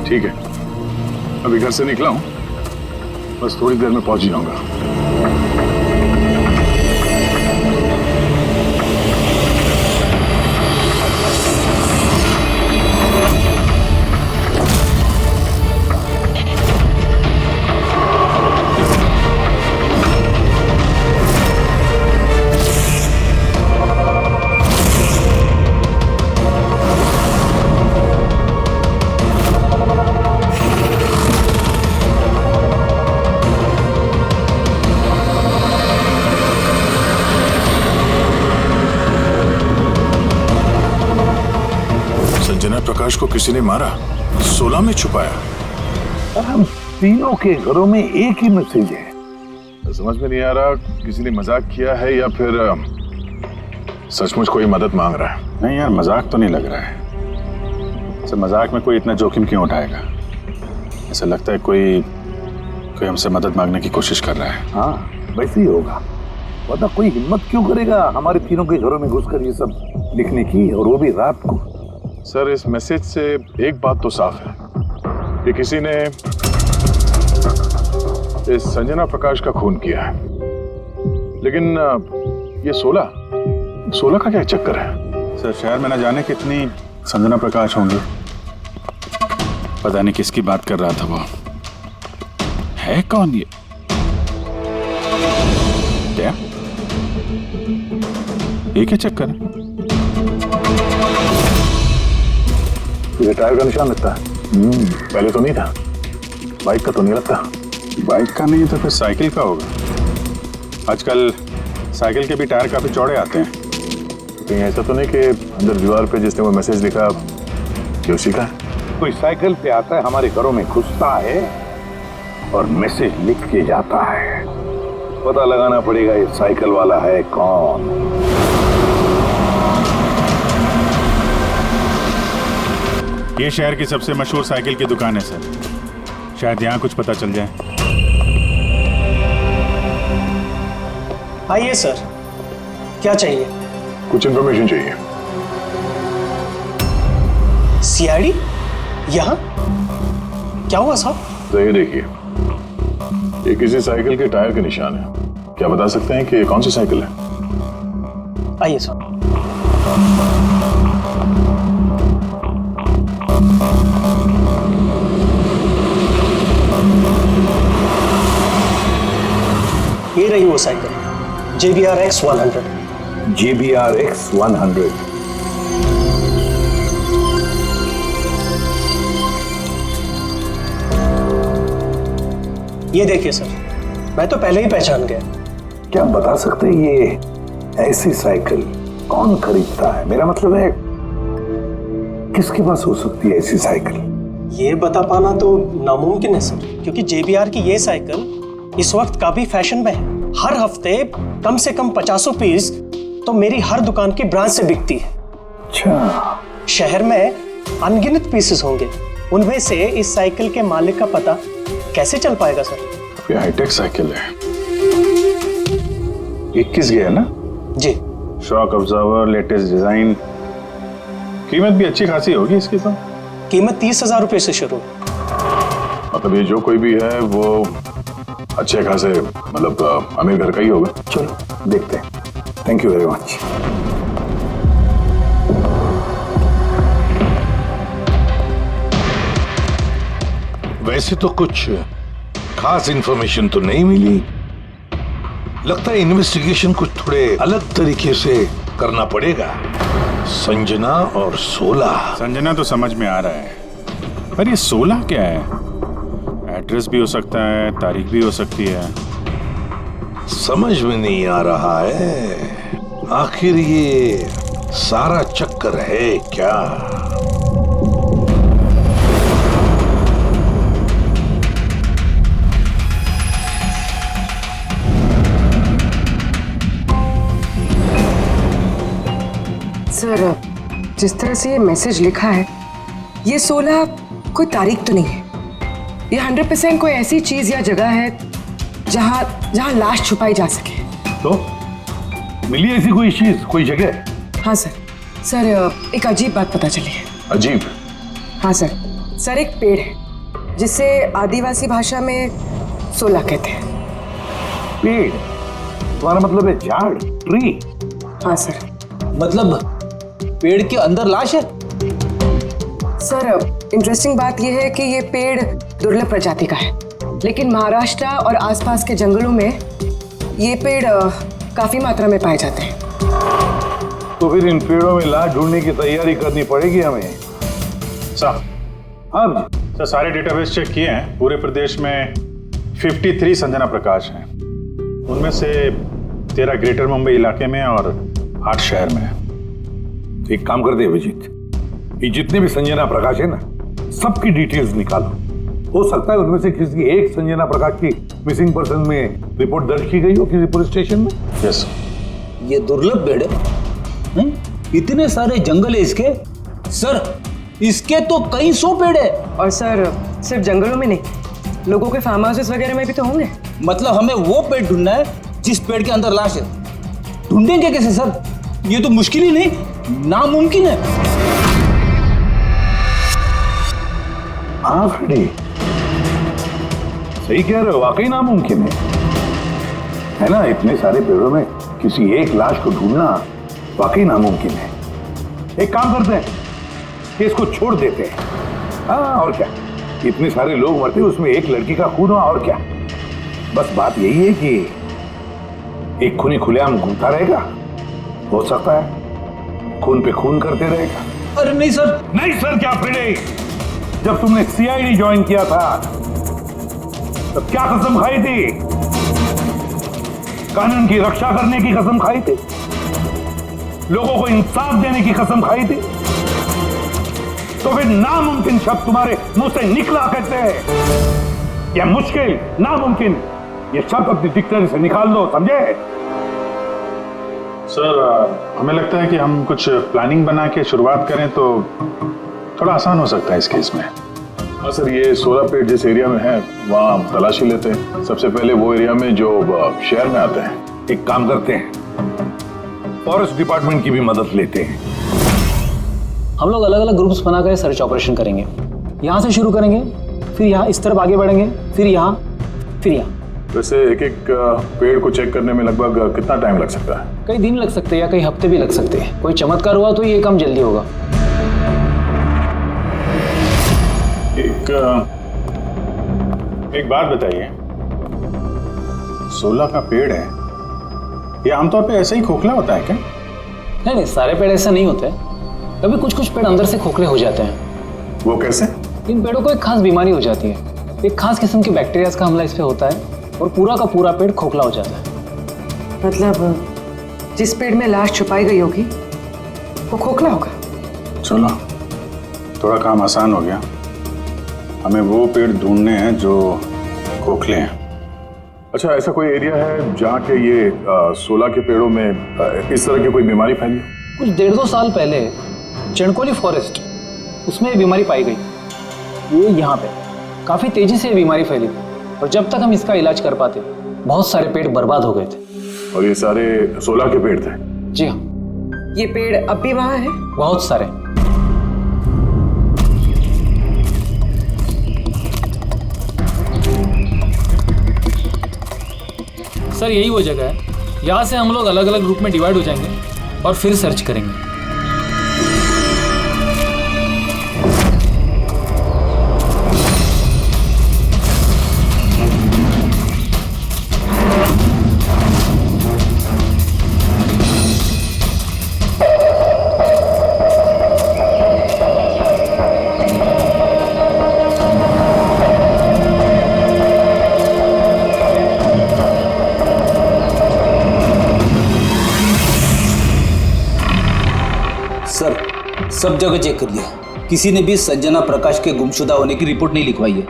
ठीक है, अभी घर से निकला हूँ, बस थोड़ी देर में पहुंच ही जाऊंगा। संजना प्रकाश को किसी ने मारा, 16 में छुपाया। और हम तीनों के घरों में एक ही मैसेज है। समझ में नहीं आ रहा किसी ने मजाक किया है या फिर सचमुच कोई मदद मांग रहा है। नहीं यार, मजाक तो नहीं लग रहा है। ऐसे मजाक में कोई इतना जोखिम क्यों उठाएगा? ऐसा लगता है कोई हमसे मदद मांगने की कोशिश कर रहा है। हाँ, वैसे ही होगा, वरना कोई हिम्मत क्यों करेगा हमारे तीनों के घरों में घुसकर ये सब लिखने की, और वो भी रात को। सर, इस मैसेज से एक बात तो साफ है कि किसी ने इस संजना प्रकाश का खून किया है, लेकिन ये 16 का क्या चक्कर है? सर, शहर में न जाने कितनी संजना प्रकाश होंगी, पता नहीं किसकी बात कर रहा था वो। है कौन ये? क्या ये क्या चक्कर है? ये टायर का निशान लगता है। पहले तो नहीं था, बाइक का तो नहीं लगता। बाइक का नहीं तो फिर साइकिल का होगा। आजकल साइकिल के भी टायर काफी चौड़े आते हैं। कहीं ऐसा तो नहीं कि अंदर दीवार पे जिसने वो मैसेज लिखा कि उसी का है? कोई साइकिल पे आता है, हमारे घरों में घुसता है और मैसेज लिख के जाता है। पता लगाना पड़ेगा ये साइकिल वाला है कौन। ये शहर की सबसे मशहूर साइकिल की दुकान है सर, शायद यहाँ कुछ पता चल जाए। आइए सर, क्या चाहिए? कुछ इन्फॉर्मेशन चाहिए। सीआईडी यहाँ? क्या हुआ साहब? तो ये देखिए, ये किसी साइकिल के टायर के निशान है। क्या बता सकते हैं कि कौन सी साइकिल है? आइए सर। ये रही वो cycle, JBR X100। JBR X100। ये देखिए सर, मैं तो पहले ही पहचान गया। क्या बता सकते हैं ये ऐसी साइकिल कौन खरीदता है? मेरा मतलब है किसके पास हो सकती है ऐसी साइकिल? ये बता पाना तो नामुमकिन है सर, क्योंकि JBR की ये साइकिल इस वक्त काफी फैशन में है। हर हफ्ते कम से कम 50 पीस तो मेरी हर दुकान की ब्रांच से बिकती है। अच्छा, शहर में अनगिनत पीसेस होंगे, उनमें से इस साइकिल के मालिक का पता कैसे चल पाएगा सर? ये हाईटेक साइकिल है, 21 गियर ना? जी। शॉक ऑब्जर्वर, लेटेस्ट डिजाइन, कीमत भी अच्छी खासी होगी इसकी तो। कीमत 30,000 रुपए से शुरू। मतलब ये जो कोई भी है वो अच्छे खासे, मतलब अमीर घर का ही होगा। चलो देखते हैं। Thank you very much. वैसे तो कुछ खास इंफॉर्मेशन तो नहीं मिली। लगता है इन्वेस्टिगेशन कुछ थोड़े अलग तरीके से करना पड़ेगा। संजना और 16। संजना तो समझ में आ रहा है, पर ये 16 क्या है? एड्रेस भी हो सकता है, तारीख भी हो सकती है। समझ में नहीं आ रहा है आखिर ये सारा चक्कर है क्या। सर, जिस तरह से ये मैसेज लिखा है, ये 16 कोई तारीख तो नहीं है। ये 100% कोई ऐसी चीज या जगह है जहां लाश छुपाई जा सके। तो मिली ऐसी कोई चीज, कोई जगह? हाँ सर, एक अजीब बात पता चली है। अजीब? हाँ सर, सर एक पेड़ है जिसे आदिवासी भाषा में सोला कहते हैं। पेड़? तुम्हारा मतलब है झाड़, ट्री? हाँ सर। मतलब पेड़ के अंदर लाश है? सर इंटरेस्टिंग बात यह है कि ये पेड़ दुर्लभ प्रजाति का है, लेकिन महाराष्ट्र और आसपास के जंगलों में ये पेड़ काफी मात्रा में पाए जाते हैं। तो फिर इन पेड़ों में लाश ढूंढने की तैयारी करनी पड़ेगी हमें। सर, अब सर सारे डेटाबेस चेक किए हैं। पूरे प्रदेश में 53 संजना प्रकाश हैं। उनमें से 13 ग्रेटर मुंबई इलाके में और 8 शहर में है। एक काम कर दे अभिजीत, ये जितने भी संजना प्रकाश है ना, सबकी डिटेल्स निकालो। हो सकता है उनमें से किसी एक संजना प्रकाश की मिसिंग पर्सन में रिपोर्ट दर्ज की गई हो किसी पुलिस स्टेशन में। यस। ये दुर्लभ पेड़ है? इतने सारे जंगल है इसके? सर इसके तो कई 100 पेड़ है। और सर सिर्फ जंगलों में नहीं, लोगों के फार्म हाउसेस वगैरह में भी तो होंगे। मतलब हमें वो पेड़ ढूंढना है जिस पेड़ के अंदर लाश है। ढूंढेंगे कैसे सर? ये तो मुश्किल ही नहीं, नामुमकिन है। हाँ फ्रेडी, सही कह रहे हो, वाकई नामुमकिन है ना? इतने सारे पेड़ों में किसी एक लाश को ढूंढना वाकई नामुमकिन है। एक काम करते हैं कि इसको छोड़ देते हैं। हाँ और क्या, इतने सारे लोग मरते उसमें एक लड़की का खून हुआ, और क्या। बस बात यही है कि एक खूनी खुलेआम घूमता रहेगा, हो सकता है खून पे खून करते रहेगा। अरे नहीं सर। नहीं सर क्या फ्रेडी, जब तुमने सीआईडी ज्वाइन किया था तब क्या कसम खाई थी? कानून की रक्षा करने की कसम खाई थी, लोगों को इंसाफ देने की कसम खाई थी। तो फिर नामुमकिन शब्द तुम्हारे मुंह से निकला कहते हैं। यह मुश्किल, नामुमकिन, ये शब्द अपनी डिक्शनरी से निकाल दो, समझे? सर हमें लगता है कि हम कुछ प्लानिंग बना के शुरुआत करें तो थोड़ा आसान हो सकता है इस केस में। हाँ सर, ये 16 पेड़ जिस एरिया में है वहाँ तलाशी लेते हैं। सबसे पहले वो एरिया में जो शहर में आते हैं। एक काम करते हैं, फॉरेस्ट डिपार्टमेंट की भी मदद लेते हैं। हम लोग अलग अलग ग्रुप्स बनाकर सर्च ऑपरेशन करेंगे। यहाँ से शुरू करेंगे, फिर यहाँ इस तरफ आगे बढ़ेंगे, फिर यहाँ, फिर यहाँ। वैसे एक एक पेड़ को चेक करने में लगभग कितना टाइम लग सकता है? कई दिन लग सकते हैं या कई हफ्ते भी लग सकते हैं। कोई चमत्कार हुआ तो ये काम जल्दी होगा। एक बात बताइए, 16 का पेड़ है, ये आमतौर पे ऐसे ही खोखला होता है क्या? नहीं नहीं, सारे पेड़ ऐसा नहीं होते। कभी कुछ कुछ पेड़ अंदर से खोखले हो जाते हैं। वो कैसे? इन पेड़ों को एक खास बीमारी हो जाती है। एक खास किस्म के बैक्टीरिया का हमला इस पे होता है और पूरा का पूरा पेड़ खोखला हो जाता है। मतलब जिस पेड़ में लाश छुपाई गई होगी वो खोखला होगा। चलो थोड़ा काम आसान हो गया। हमें वो पेड़ ढूंढने हैं जो खोखले हैं। अच्छा, ऐसा कोई एरिया है जहाँ के ये 16 के पेड़ों में इस तरह की कोई बीमारी फैली? कुछ 1.5-2 साल पहले चणकोली फॉरेस्ट, उसमें ये बीमारी पाई गई। ये यहाँ पे काफ़ी तेजी से ये बीमारी फैली थी और जब तक हम इसका इलाज कर पाते बहुत सारे पेड़ बर्बाद हो गए थे। और ये सारे 16 के पेड़ थे? जी हाँ। ये पेड़ अब भी वहाँ है? बहुत सारे। सर यही वो जगह है, यहाँ से हम लोग अलग अलग ग्रुप में डिवाइड हो जाएंगे और फिर सर्च करेंगे। सब जगह चेक कर लिया, किसी ने भी संजना प्रकाश के गुमशुदा होने की रिपोर्ट नहीं लिखवाई है।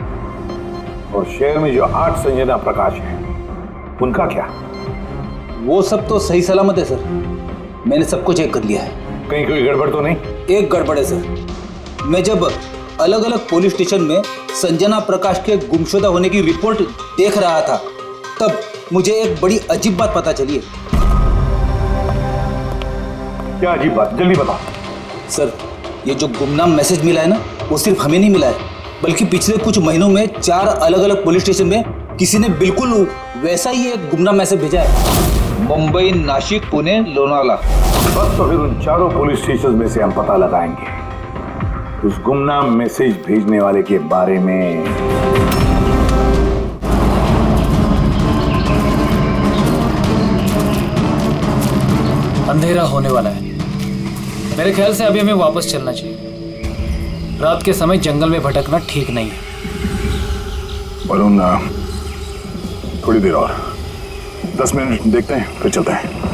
और शहर में जो 8 संजना प्रकाश है उनका क्या? वो सब तो सही सलामत है सर, मैंने सबको चेक कर लिया है। कहीं कोई गड़बड़ तो नहीं? एक गड़बड़ है सर। मैं जब अलग अलग पुलिस स्टेशन में संजना प्रकाश के गुमशुदा होने की रिपोर्ट देख रहा था तब मुझे एक बड़ी अजीब बात पता चली है। क्या अजीब बात? जल्दी बताओ। सर ये जो गुमनाम मैसेज मिला है ना, वो सिर्फ हमें नहीं मिला है, बल्कि पिछले कुछ महीनों में 4 अलग अलग पुलिस स्टेशन में किसी ने बिल्कुल वैसा ही एक गुमनाम मैसेज भेजा है। मुंबई, नासिक, पुणे, लोनावाला। बस तो फिर उन चारों पुलिस स्टेशन में से हम पता लगाएंगे उस गुमनाम मैसेज भेजने वाले के बारे में। अंधेरा होने वाला है। मेरे ख्याल से अभी हमें वापस चलना चाहिए। रात के समय जंगल में भटकना ठीक नहीं है। वरुण, थोड़ी देर और 10 मिनट देखते हैं, फिर चलते हैं।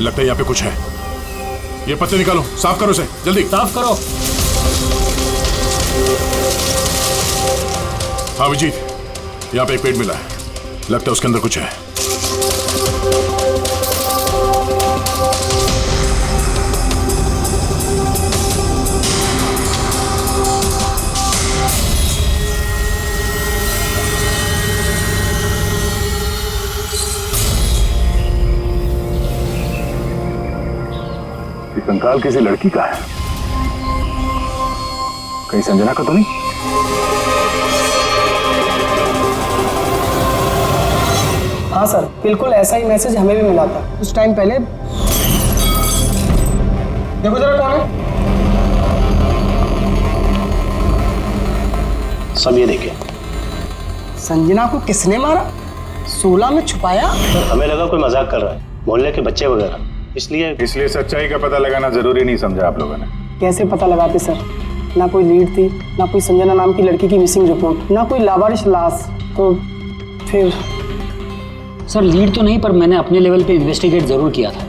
लगता है यहाँ पे कुछ है। ये पत्ते निकालो, साफ करो इसे, जल्दी साफ करो। हाँ विजीत, यहाँ पे एक पेड़ मिला है, लगता है उसके अंदर कुछ है। कंकाल किसी लड़की का है, कहीं संजना का तो नहीं? हाँ सर, बिल्कुल ऐसा ही मैसेज हमें भी मिला था कुछ टाइम पहले। देखो जरा कौन है। सब ये देखिए। संजना को किसने मारा? 16 में छुपाया? सर हमें लगा कोई मजाक कर रहा है, मोहल्ले के बच्चे वगैरह, इसलिए सच्चाई का पता लगाना जरूरी नहीं समझा आप लोगों ने। कैसे पता लगाते सर? ना कोई लीड थी, ना कोई संजना नाम की लड़की की मिसिंग रिपोर्ट, ना कोई लावारिश लाश, तो फिर सर लीड तो नहीं, पर मैंने अपने लेवल पे इन्वेस्टिगेट जरूर किया था,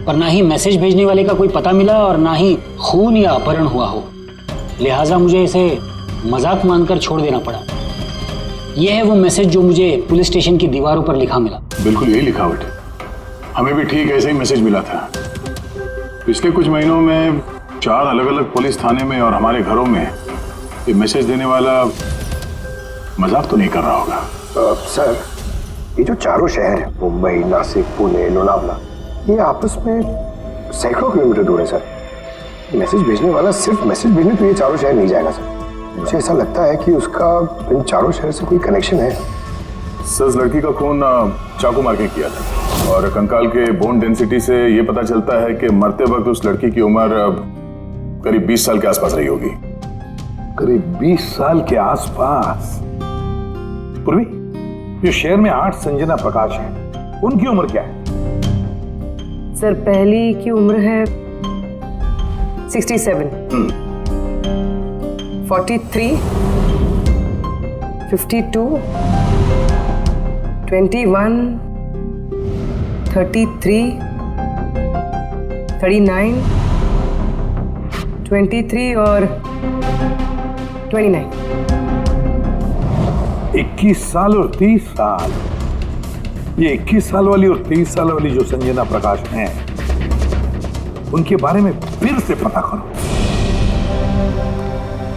पर ना ही मैसेज भेजने वाले का कोई पता मिला और ना ही खून या अपहरण हुआ हो, लिहाजा मुझे इसे मजाक मानकर छोड़ देना पड़ा। यह है वो मैसेज जो मुझे पुलिस स्टेशन की दीवारों पर लिखा मिला। बिल्कुल यही लिखावट है, हमें भी ठीक ऐसे ही मैसेज मिला था। पिछले कुछ महीनों में 4 अलग अलग पुलिस थाने में और हमारे घरों में ये मैसेज देने वाला मजाक तो नहीं कर रहा होगा। सर, ये जो चारों शहर हैं, मुंबई, नासिक, पुणे, लोनावला, ये आपस में सैकड़ों किलोमीटर दूर है सर। मैसेज भेजने वाला सिर्फ मैसेज भेजने तो ये चारों शहर नहीं जाएगा सर। मुझे ऐसा लगता है कि उसका इन चारों शहर से कोई कनेक्शन है। सर उस लड़की का खून चाकू मार के किया था और कंकाल के बोन डेंसिटी से ये पता चलता है कि मरते वक्त उस लड़की की उम्र करीब 20 साल के आसपास रही होगी। करीब 20 साल के आसपास। पूर्वी, जो शहर में 8 संजना प्रकाश हैं, उनकी उम्र क्या है? सर पहली की उम्र है 67, 43, 52, 21, 33, 39, 23 और 29। 21 साल और 30 साल। ये 21 साल वाली और 30 साल वाली जो संजना प्रकाश हैं, उनके बारे में फिर से पता करो।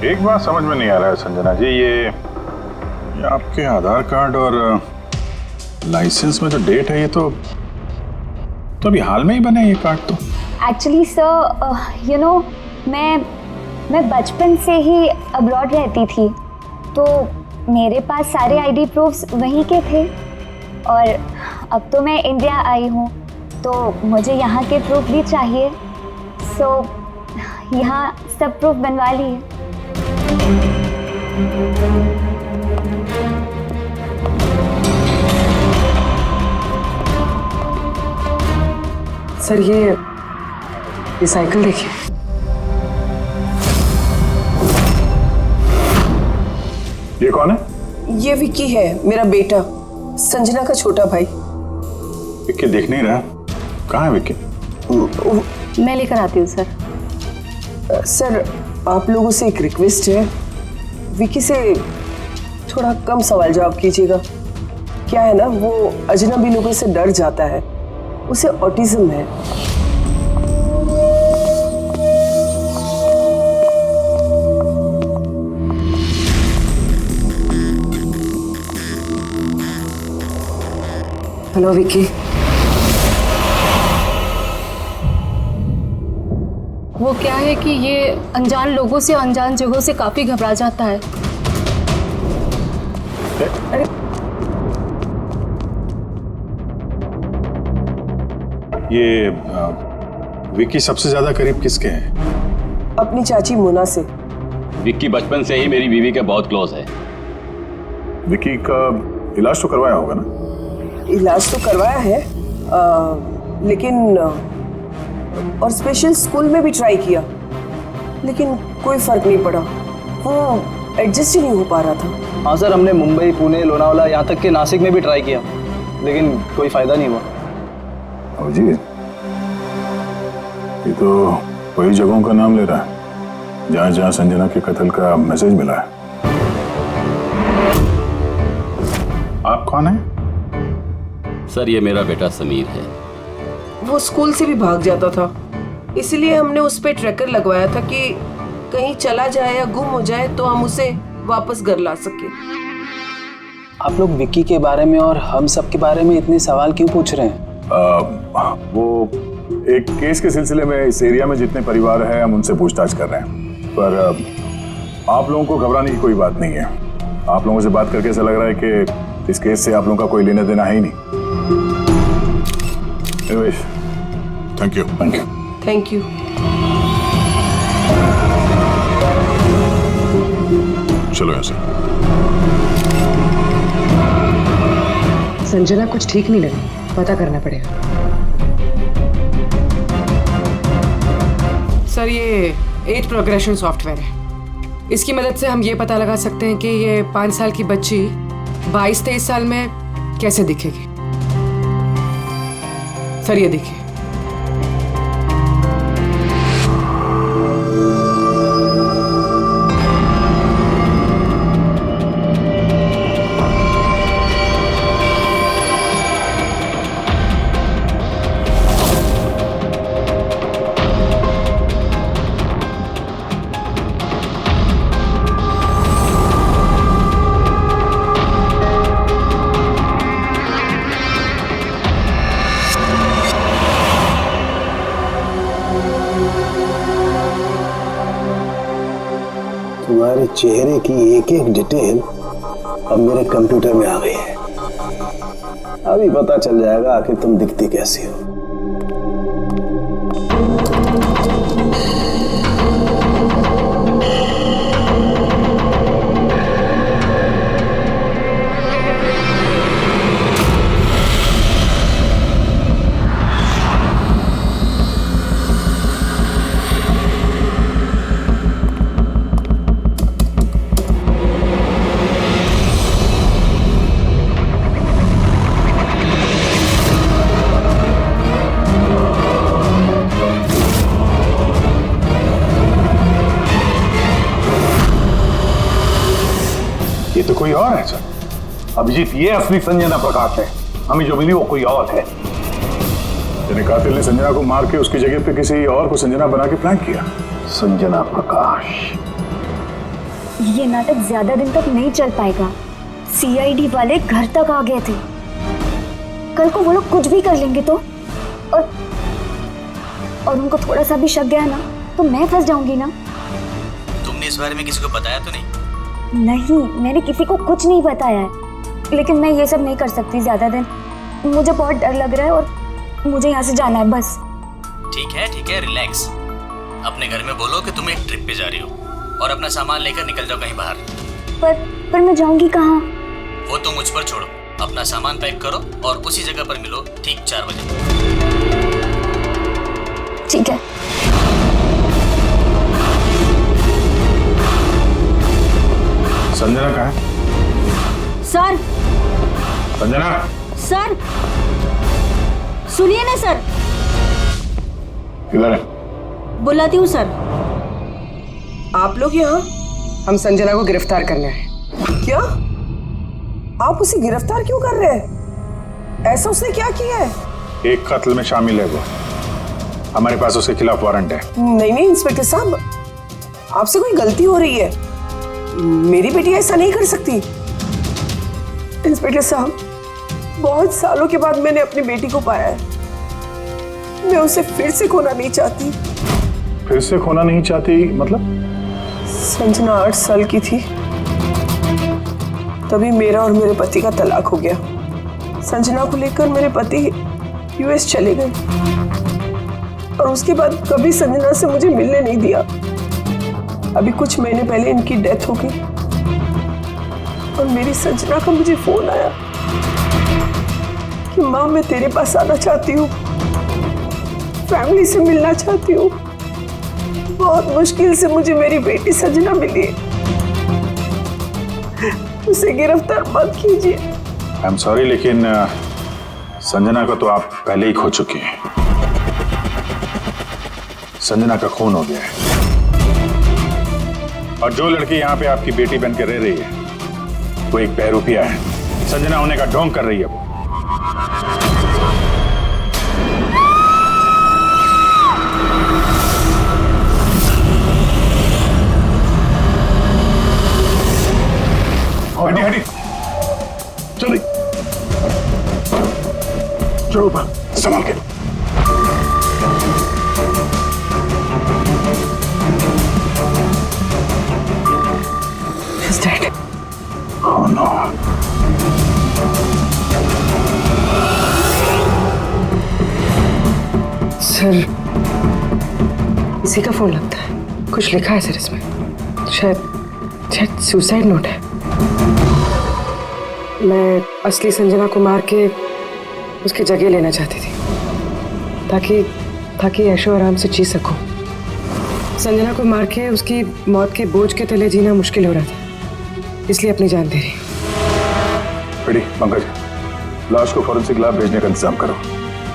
एक बात समझ में नहीं आ रहा है संजना जी, ये आपके आधार कार्ड और लाइसेंस में जो डेट है ये तो अभी हाल में ही बने ये कार्ड तो। एक्चुअली सर यू नो मैं बचपन से ही अब्रॉड रहती थी, तो मेरे पास सारे आईडी प्रूफ्स वहीं के थे और अब तो मैं इंडिया आई हूँ तो मुझे यहाँ के प्रूफ भी चाहिए, सो यहाँ सब प्रूफ बनवा लिए। सर ये साइकिल देखिए। ये कौन है? ये विक्की है, मेरा बेटा, संजना का छोटा भाई। विक्की दिख नहीं रहा, कहाँ है विक्की? मैं लेकर आती हूँ सर। सर आप लोगों से एक रिक्वेस्ट है, विक्की से थोड़ा कम सवाल जवाब कीजिएगा। क्या है ना, वो अजनबी लोगों से डर जाता है, उसे ऑटिज्म है। हेलो विक्की। वो क्या है कि ये अनजान लोगों से, अनजान जगहों से काफी घबरा जाता है। अरे ये विक्की सबसे ज्यादा करीब किसके हैं? अपनी चाची मोना से। विक्की बचपन से ही मेरी बीवी के बहुत क्लोज है। विक्की का इलाज तो करवाया होगा ना? इलाज तो करवाया है, लेकिन और स्पेशल स्कूल में भी ट्राई किया, लेकिन कोई फर्क नहीं पड़ा। वो एडजस्ट ही नहीं हो पा रहा था। हाँ सर, हमने मुंबई, पुणे, लोनावाला, यहाँ तक के नासिक में भी ट्राई किया, लेकिन कोई फायदा नहीं हुआ। जी, ये तो वही जगहों का नाम ले रहा है जहाँ जहाँ संजना के कत्ल का मैसेज मिला है। आप कौन हैं? सर ये मेरा बेटा समीर है। वो स्कूल से भी भाग जाता था, इसलिए हमने उस पे ट्रैकर लगवाया था कि कहीं चला जाए या गुम हो जाए तो हम उसे वापस घर ला सके। आप लोग विक्की के बारे में और हम सब के बारे में इतने सवाल क्यों पूछ रहे हैं? वो एक केस के सिलसिले में इस एरिया में जितने परिवार हैं हम उनसे पूछताछ कर रहे हैं, पर आप लोगों को घबराने की कोई बात नहीं है। आप लोगों से बात करके ऐसा लग रहा है कि इस केस से आप लोगों का कोई लेना देना है ही नहीं। Thank you. Thank you. Thank you. चलो यहाँ से। संजना कुछ ठीक नहीं लगी, पता करना पड़ेगा। सर ये 8 प्रोग्रेशन सॉफ्टवेयर है, इसकी मदद से हम ये पता लगा सकते हैं कि ये 5 साल की बच्ची 22-23 साल में कैसे दिखेगी। सर ये देखिए। तुम्हारे चेहरे की एक एक डिटेल अब मेरे कंप्यूटर में आ गई है। अभी पता चल जाएगा आखिर तुम दिखती कैसी हो। ये तो कोई और है सर। अभिजीत, ये असली संजना प्रकाश है, हमें जो मिली वो कोई और है। यानी कातिल ने संजना को मार के उसकी जगह पे किसी और को संजना बना के प्लान किया। संजना प्रकाश। ये नाटक ज्यादा दिन तक नहीं चल पाएगा। सीआईडी वाले घर तक आ गए थे। कल को वो लोग कुछ भी कर लेंगे तो, और उनको थोड़ा सा भी शक गया ना तो मैं फंस जाऊंगी ना। तुमने इस बारे में किसी को बताया तो नहीं? नहीं, मैंने किसी को कुछ नहीं बताया है, लेकिन मैं ये सब नहीं कर सकती ज्यादा दिन। मुझे बहुत डर लग रहा है और मुझे यहाँ से जाना है बस। ठीक है, रिलैक्स। अपने घर में बोलो कि तुम एक ट्रिप पे जा रही हो और अपना सामान लेकर निकल जाओ कहीं बाहर। पर मैं जाऊंगी कहाँ? वो तो मुझ पर छोड़ो। अपना सामान पैक करो और उसी जगह पर मिलो ठीक 4 बजे। ठीक है। संजना कहाँ है? सर संजना, सर सुनिए ना सर। किधर है? बुलाती हूँ सर। आप लोग यहाँ? हम संजना को गिरफ्तार करने आए। क्या? आप उसे गिरफ्तार क्यों कर रहे हैं? ऐसा उसने क्या किया है? एक कत्ल में शामिल है वो। हमारे पास उसके खिलाफ वारंट है। नहीं नहीं इंस्पेक्टर साहब, आपसे कोई गलती हो रही है। मेरी बेटी ऐसा नहीं कर सकती। इंस्पेक्टर साहब, बहुत सालों के बाद मैंने अपनी बेटी को पाया है। मैं उसे फिर से खोना नहीं चाहती। फिर से खोना नहीं चाहती मतलब? संजना 8 साल की थी, तभी मेरा और मेरे पति का तलाक हो गया। संजना को लेकर मेरे पति यूएस चले गए और उसके बाद कभी संजना से मुझे मिलने नहीं दिया। अभी कुछ महीने पहले इनकी डेथ हो गई और मेरी संजना का मुझे फोन आया कि माँ मैं तेरे पास आना चाहती हूँ, फैमिली से मिलना चाहती हूँ। बहुत मुश्किल से मुझे मेरी बेटी संजना मिली है। उसे गिरफ्तार मत कीजिए। आई एम सॉरी, लेकिन संजना को तो आप पहले ही खो चुके हैं। संजना का खून हो गया है और जो लड़की यहाँ पे आपकी बेटी बनकर रह रही है वो एक बहरूपिया है। संजना होने का ढोंग कर रही है वो। हटी हटी, चलिए चलो ऊपर, संभाल के। He's dead. Oh no. Sir, इसी का फोन लगता है। कुछ लिखा है सर इसमें। शायद सुसाइड नोट है। मैं असली संजना को मार के उसकी जगह लेना चाहती थी ताकि ऐशो आराम से जी सकूं। संजना को मार के उसकी मौत के बोझ के तले जीना मुश्किल हो रहा था, इसलिए अपनी जान दे रही। बेटी पंकज, लाश को फॉरेंसिक लैब भेजने का इंतजाम करो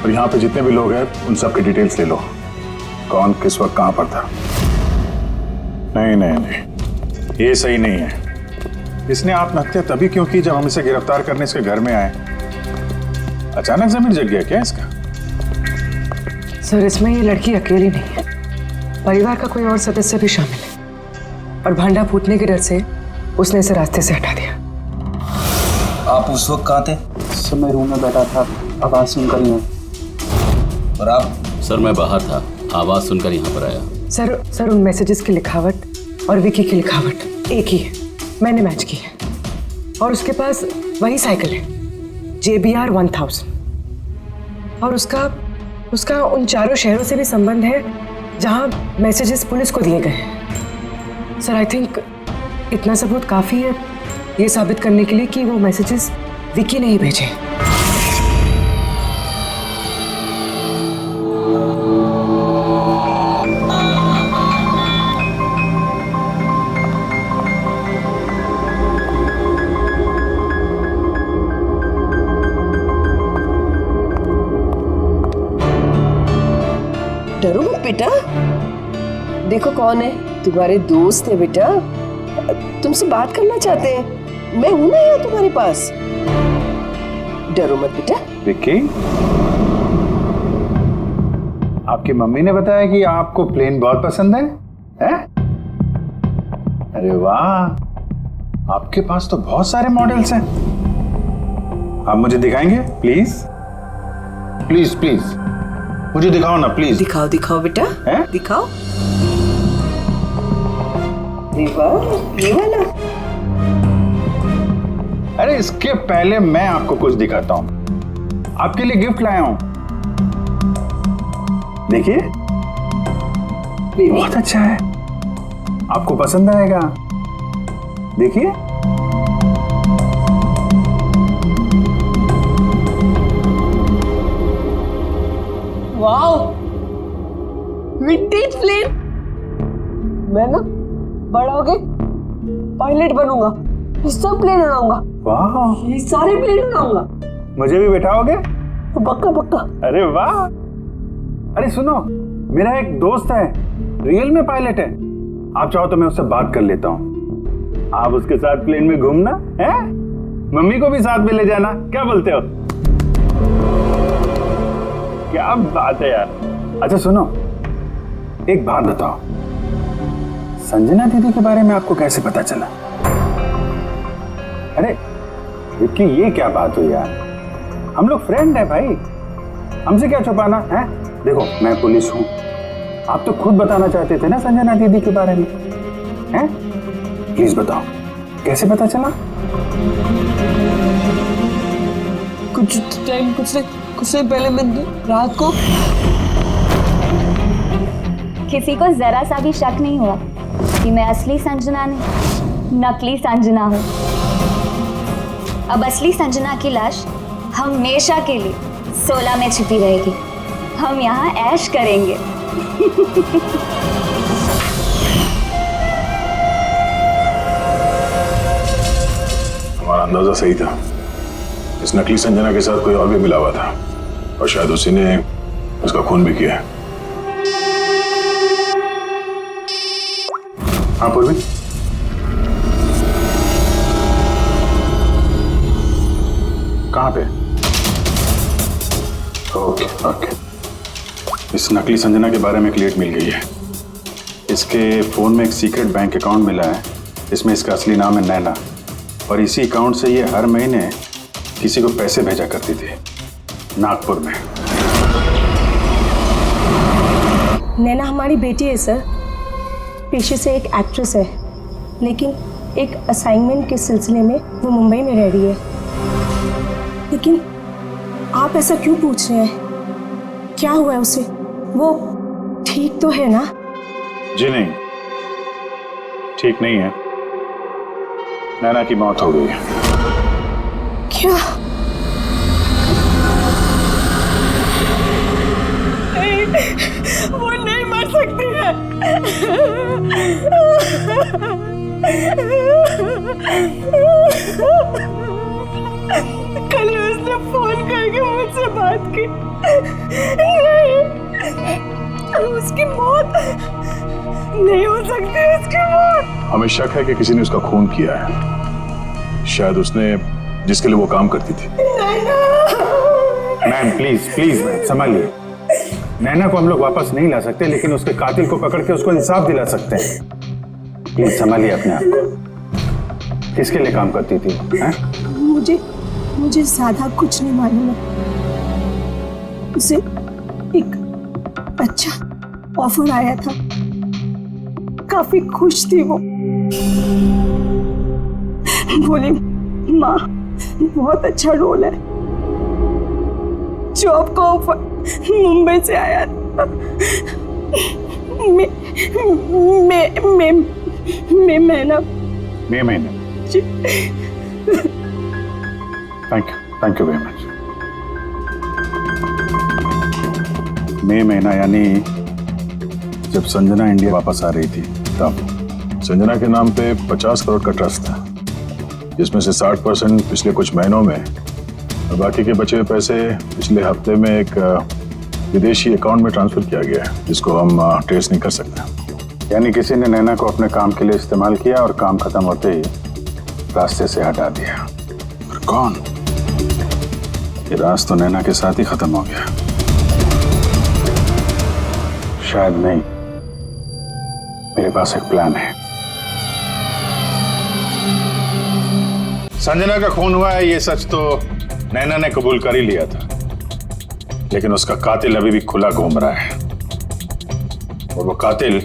और यहाँ पे जितने भी लोग हैं उन सब की डिटेल्स ले लो। कौन किस वक्त कहाँ पर था। नहीं नहीं नहीं, ये सही नहीं है। इसने आत्महत्या तभी क्यों की जब हम इसे गिरफ्तार करने इसके घर में आए। अचानक जमीन जग गया क्या इसका? सर, इसमें ये लड़की अकेली नहीं है, परिवार का कोई और सदस्य भी शामिल है और भांडा फूटने के डर से उसने इसे रास्ते से हटा दिया। आप उस वक्त कहाँ थे? सर मैं रूम में बैठा था, आवाज सुनकर ही। और आप? सर मैं बाहर था, आवाज सुनकर यहाँ पर आया। सर उन मैसेजेस की लिखावट और विकी की लिखावट एक ही है, मैंने मैच की है। और उसके पास वही साइकिल है JBR 1000 और उसका उन चारों शहरों से भी संबंध है जहां मैसेजेस पुलिस को दिए गए हैं। सर आई थिंक इतना सबूत काफी है ये साबित करने के लिए कि वो मैसेजेस विकी ने ही भेजे। डरो मत बेटा, देखो कौन है, तुम्हारे दोस्त है बेटा, तुमसे बात करना चाहते हैं। मैं हूं ना यहाँ तुम्हारे पास, डरो मत बेटा। विक्की, आपकी मम्मी ने बताया कि आपको प्लेन बहुत पसंद है, हैं? अरे वाह, आपके पास तो बहुत सारे मॉडल्स हैं। आप मुझे दिखाएंगे प्लीज? प्लीज प्लीज मुझे दिखाओ ना प्लीज। दिखाओ दिखाओ बेटा, हैं? दिखाओ। ये वाला। अरे इसके पहले मैं आपको कुछ दिखाता हूं। आपके लिए गिफ्ट लाया हूं, देखिए, बहुत अच्छा है, आपको पसंद आएगा। देखिए, वाओ, ग्रेट प्लेन। मैं ना बड़ा हो के पायलट बनूंगा, सब प्लेन उड़ाऊंगा। वाह, ये सारे प्लेन उड़ाऊंगा। मुझे भी बैठाओगे? पक्का पक्का। अरे वाह। अरे सुनो, मेरा एक दोस्त है, रियल में पायलट है। आप चाहो तो मैं उससे बात कर लेता हूँ। आप उसके साथ प्लेन में घूमना है, मम्मी को भी साथ में ले जाना। क्या बोलते हो? क्या बात है यार। अच्छा सुनो, एक बात बताओ, संजना दीदी के बारे में आपको कैसे पता चला? अरे विक्की, ये क्या बात हुई यार? हम लोग फ्रेंड है भाई, हमसे क्या छुपाना है? देखो मैं पुलिस हूं, आप तो खुद बताना चाहते थे ना संजना दीदी के बारे में, हैं? प्लीज बताओ, कैसे पता चला? कुछ टाइम पहले मैं रात को। किसी को जरा सा भी शक नहीं हुआ कि मैं असली संजना नहीं, नकली संजना हूँ। अब असली संजना की लाश हमेशा के लिए 16 में छिपी रहेगी। हम यहाँ ऐश करेंगे। हमारा अंदाजा सही था, इस नकली संजना के साथ कोई और भी मिला हुआ था और शायद उसी ने उसका खून भी किया है। हाँ पूर्वी, कहाँ पे? ओके ओके, इस नकली संजना के बारे में एक लीड मिल गई है। इसके फोन में एक सीक्रेट बैंक अकाउंट मिला है, इसमें इसका असली नाम है नैना, और इसी अकाउंट से ये हर महीने किसी को पैसे भेजा करती थी नागपुर में। नैना हमारी बेटी है सर, पेशे से एक एक्ट्रेस है, लेकिन एक असाइनमेंट के सिलसिले में वो मुंबई में रह रही है। लेकिन आप ऐसा क्यों पूछ रहे हैं? क्या हुआ है उसे? वो ठीक तो है ना? जी नहीं, ठीक नहीं है। नैना की मौत हो गई है। क्या? नहीं, वो नहीं मर सकती है। कल उसने फोन करके मुझसे बात की। नहीं, उसकी मौत नहीं हो सकती, उसकी मौत। हमें शक है कि किसी ने उसका खून किया है, शायद उसने जिसके लिए वो काम करती थी। मैम प्लीज प्लीज मैम संभालिए। नैना को हम लोग वापस नहीं ला सकते, लेकिन उसके कातिल को पकड़ के उसको इंसाफ दिला सकते हैं। प्लीज संभालिए अपने आप को। किसके लिए काम करती थी? मुझे ज्यादा कुछ नहीं मालूम है। उसे एक अच्छा ऑफर आया था, काफी खुश थी वो। बोली माँ बहुत अच्छा रोल है। जॉब का ऑफर मुंबई से आया था। महीना। Thank you very much. मई महीना यानी जब संजना इंडिया वापस आ रही थी तब। संजना के नाम पे 50 करोड़ का ट्रस्ट था, जिसमें से 60% पिछले कुछ महीनों में और बाकी के बचे हुए पैसे पिछले हफ्ते में एक विदेशी अकाउंट में ट्रांसफर किया गया है, जिसको हम ट्रेस नहीं कर सकते। यानी किसी ने नैना को अपने काम के लिए इस्तेमाल किया और काम खत्म होते ही रास्ते से हटा दिया। और कौन? ये राज तो नैना के साथ ही खत्म हो गया। शायद नहीं, मेरे पास एक प्लान है। संजना का खून हुआ है ये सच तो नैना ने कबूल कर ही लिया था, लेकिन उसका कातिल अभी भी खुला घूम रहा है, और वो कातिल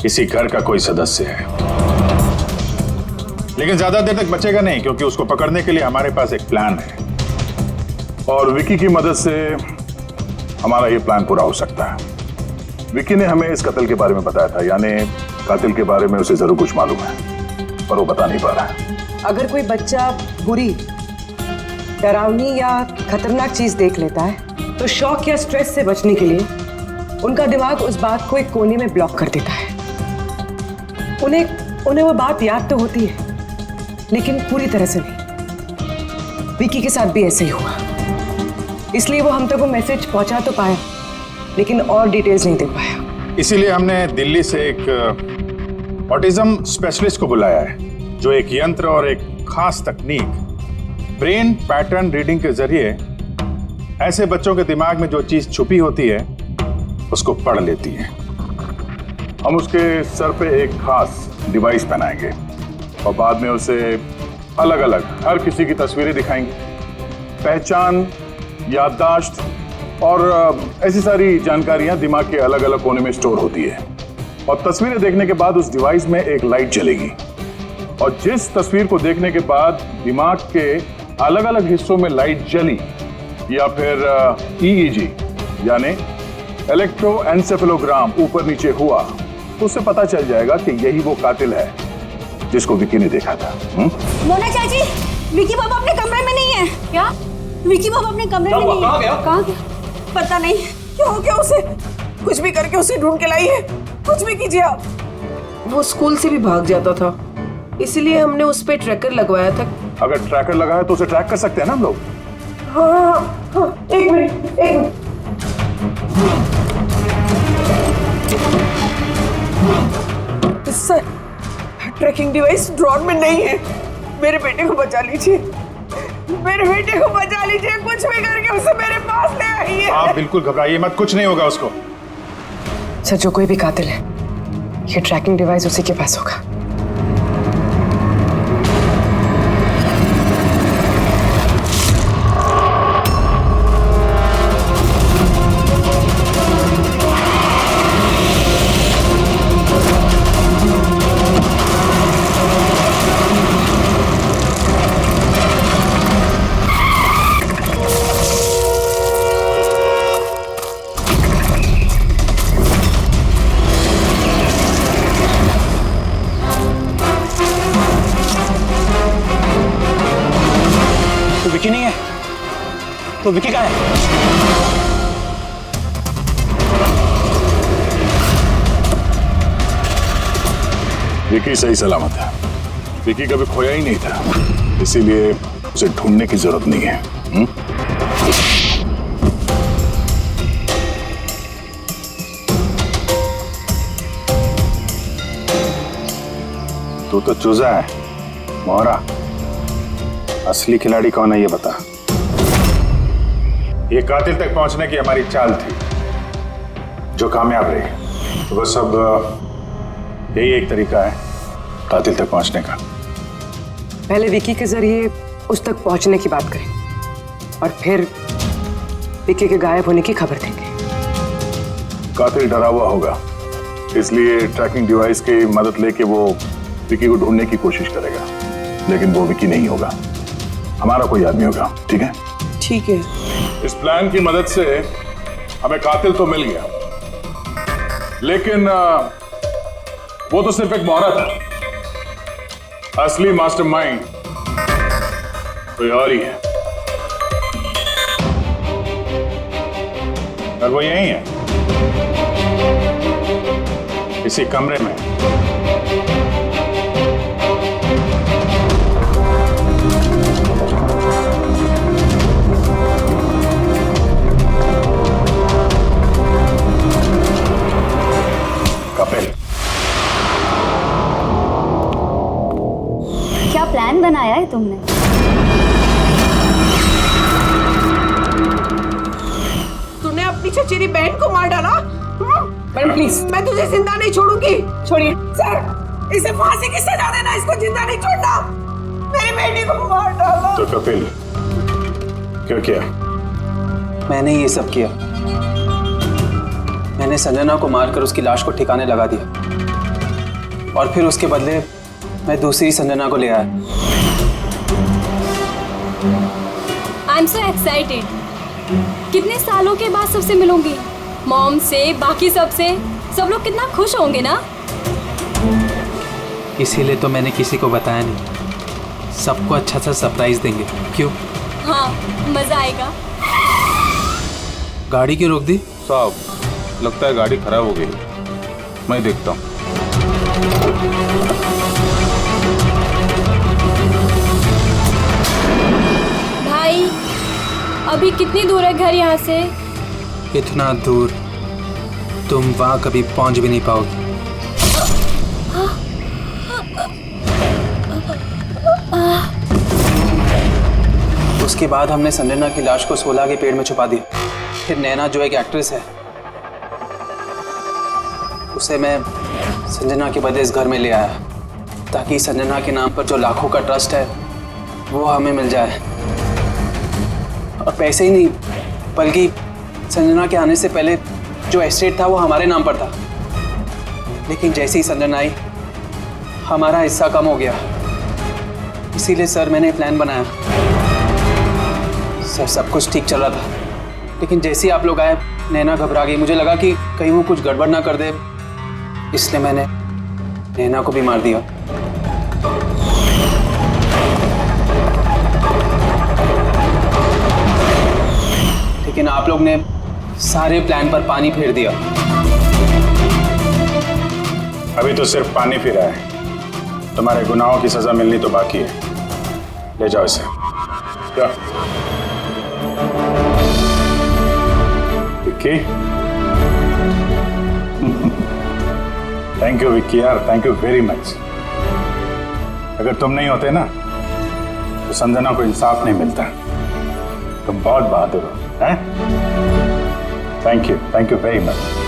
इसी घर का कोई सदस्य है। लेकिन ज्यादा देर तक बचेगा नहीं, क्योंकि उसको पकड़ने के लिए हमारे पास एक प्लान है, और विकी की मदद से हमारा ये प्लान पूरा हो सकता है। विकी ने हमें इस कत्ल के बारे में बताया था, यानी कातिल के बारे में उसे जरूर कुछ मालूम है, पर वो बता नहीं पा रहा है। अगर कोई बच्चा बुरी, डरावनी या खतरनाक चीज देख लेता है तो शॉक या स्ट्रेस से बचने के लिए उनका दिमाग उस बात को एक कोने में ब्लॉक कर देता है। उन्हें वो बात याद तो होती है, लेकिन पूरी तरह से नहीं। विकी के साथ भी ऐसे ही हुआ, इसलिए वो हम तक वो मैसेज पहुंचा तो पाया, लेकिन और डिटेल्स नहीं दे पाया। इसीलिए हमने दिल्ली से एक ऑटिज्म स्पेशलिस्ट को बुलाया है, जो एक यंत्र और एक खास तकनीक ब्रेन पैटर्न रीडिंग के जरिए ऐसे बच्चों के दिमाग में जो चीज छुपी होती है उसको पढ़ लेती है। हम उसके सर पे एक खास डिवाइस पहनाएंगे और बाद में उसे अलग अलग हर किसी की तस्वीरें दिखाएंगे। पहचान, याददाश्त और ऐसी सारी जानकारियां दिमाग के अलग अलग कोने में स्टोर होती है। और तस्वीरें देखने के बाद उस डिवाइस में एक लाइट जलेगी और जिस तस्वीर को देखने के बाद दिमाग के अलग अलग हिस्सों में लाइट जली या फिर EEG यानी इलेक्ट्रोएन्सेफेलोग्राम ऊपर नीचे हुआ तो उससे पता चल जाएगा कि यही वो कातिल है जिसको विकी ने देखा था। मोना चाची, विकी बाबा अपने कमरे में नहीं है। क्या? विकी बाबा अपने कमरे में नहीं है। कहाँ गया? पता नहीं। क्या हो गया उसे? कुछ भी करके उसे ढूंढ के लाई है। कुछ भी कीजिए आप। वो स्कूल से भी भाग जाता था, इसीलिए हमने उस पे ट्रैकर लगवाया था। अगर ट्रैकर लगा है तो उसे ट्रैक कर सकते हैं ना हम लोग। हाँ, एक minute. Sir, tracking device drawer में नहीं है। मेरे बेटे को बचा लीजिए, मेरे बेटे को बचा लीजिए। कुछ भी करके उसे मेरे पास ले आइए। आप बिल्कुल घबराइए मत, कुछ नहीं होगा उसको। सर, जो कोई भी कातिल है, ये ट्रैकिंग डिवाइस उसी के पास होगा। विकी नहीं है तो विकी कहाँ है? विकी सही सलामत है। विकी कभी खोया ही नहीं था, इसीलिए उसे ढूंढने की जरूरत नहीं है। तू तो चूजा है मोहरा, असली खिलाड़ी कौन है ये बता। ये कातिल तक पहुंचने की हमारी चाल थी जो कामयाब रही, तो बस अब यही एक तरीका है कातिल तक पहुंचने का। पहले विकी के जरिए उस तक पहुंचने की बात करें और फिर विकी के गायब होने की खबर देंगे। कातिल डरा हुआ होगा, इसलिए ट्रैकिंग डिवाइस की मदद लेके वो विकी को ढूंढने की कोशिश करेगा, लेकिन वो विकी नहीं होगा, हमारा कोई आदमी होगा। ठीक है? ठीक है। इस प्लान की मदद से हमें कातिल तो मिल गया, लेकिन वो तो सिर्फ एक मोहरा था। असली मास्टरमाइंड कोई और ही है, और वो यही है, इसी कमरे में। क्या प्लान बनाया है तुमने? तूने अपनी चचेरी बहन को मार डाला। मैडम प्लीज, मैं तुझे जिंदा नहीं छोड़ूंगी। छोड़िए सर, इसे फांसी की सजा देना, इसको जिंदा नहीं छोड़ना। मेरी बेटी को मार डाला। तो कपिल क्यों किया? मैंने ये सब किया। मैंने संजना को मारकर उसकी लाश को ठिकाने लगा दिया और फिर उसके बदले मैं दूसरी संजना को ले आया। I am so excited. कितने सालों के बाद सबसे मिलूंगी, मॉम से, बाकी सबसे। सब लोग कितना खुश होंगे ना। इसीलिए तो मैंने किसी को बताया नहीं। सबको अच्छा सा सरप्राइज देंगे। क्यों? हाँ, मजा आएगा। गाड़ी क्यों रोक दी? साहब, लगता है गाड़ी खराब हो गई, मैं देखता हूँ। भाई अभी कितनी दूर है घर यहाँ से? इतना दूर तुम वहां कभी पहुंच भी नहीं पाओगी। उसके बाद हमने संजना की लाश को सोला के पेड़ में छुपा दिया। फिर नैना जो एक एक्ट्रेस है, उसे मैं संजना के बदले इस घर में ले आया ताकि संजना के नाम पर जो लाखों का ट्रस्ट है वो हमें मिल जाए। और पैसे ही नहीं बल्कि संजना के आने से पहले जो एस्टेट था वो हमारे नाम पर था। लेकिन जैसे ही संजना आई हमारा हिस्सा कम हो गया। इसीलिए सर मैंने प्लान बनाया। सर सब कुछ ठीक चल रहा था, लेकिन जैसे ही आप लोग आए नैना घबरा गई। मुझे लगा कि कहीं वो कुछ गड़बड़ ना कर दे, इसलिए मैंने नैना को भी मार दिया। लेकिन आप लोग ने सारे प्लान पर पानी फेर दिया। अभी तो सिर्फ पानी फिरा है, तुम्हारे गुनाहों की सजा मिलनी तो बाकी है। ले जाओ इसे। क्या विक्की? थैंक यू विक्की यार, थैंक यू वेरी मच। अगर तुम नहीं होते ना तो संजना को इंसाफ नहीं मिलता। तुम बहुत बहादुर हो, हैं? Thank you very much.